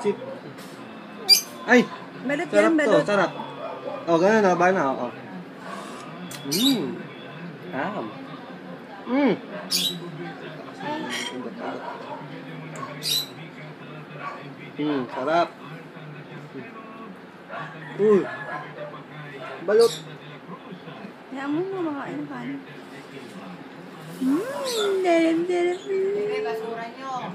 Chip. Ay! Balot Sarap yan, to, balot. sarap. O, ganun na, ba na, o. Sarap. Uy. Balot. Kaya mo makain ka. Derep. May basura nyo.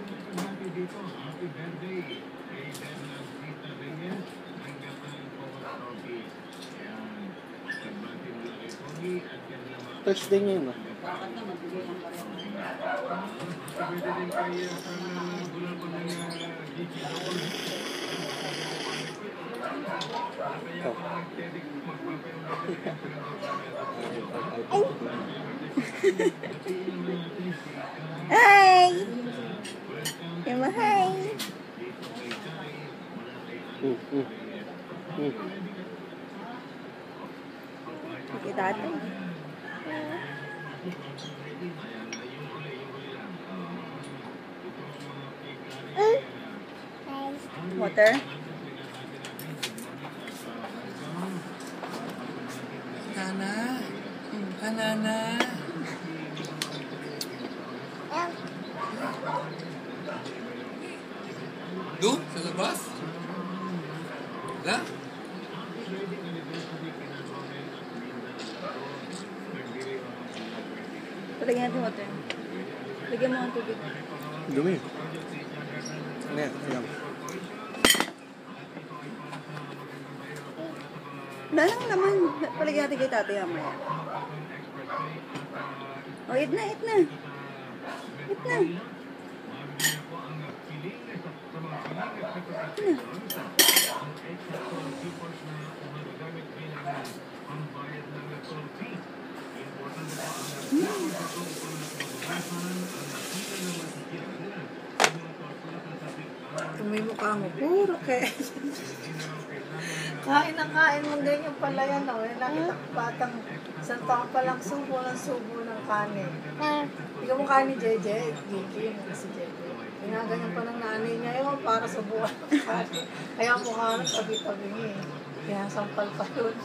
Touch din yun, no? Hi! Yung hi! Kita ito. Water? Hanana. Doon? Sa labas? Wala? Palagyan natin water. Lagyan mo ang tubig. Dumi. Ano yan? Ayan. Wala lang naman. Palagyan natin kay tatay mamaya. O, eat na. Eat na. May mukha mo, puro kayo. Kain mo ganyan pala yan, no? Nakita ko batang isang taon palang subo ng kanin. Hindi ka mukha ni Jeje, Gigi, si Jeje. Ginaganyan pa ng nanay niya yun para subukan ng kanin. Kaya mukha ng tabi-tabi niya eh. Kaya sampal pa yun.